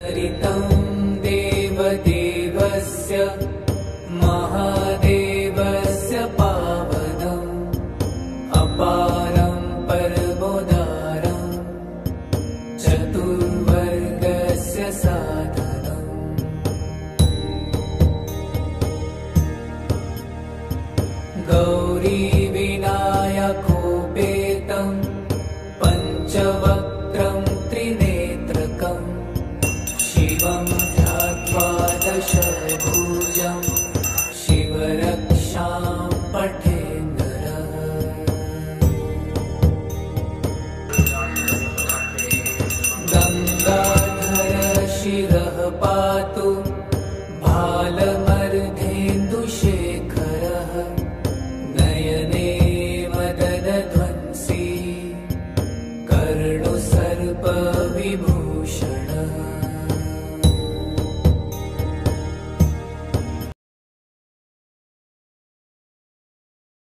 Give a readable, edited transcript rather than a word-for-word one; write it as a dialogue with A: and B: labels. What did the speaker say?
A: हरितं देवदेवस्य महादेवस्य पावनम् अपारं परमोदारं चतुर्वर्गस्य साधनम् गौरीविनायकोपेतं पञ्चवक्त्रं त्रिनेत्रकम् शिवं ध्यात्वा दशभुजं शिवरक्षां पठेन्नरः। गङ्गाधर शिरः पातु भालम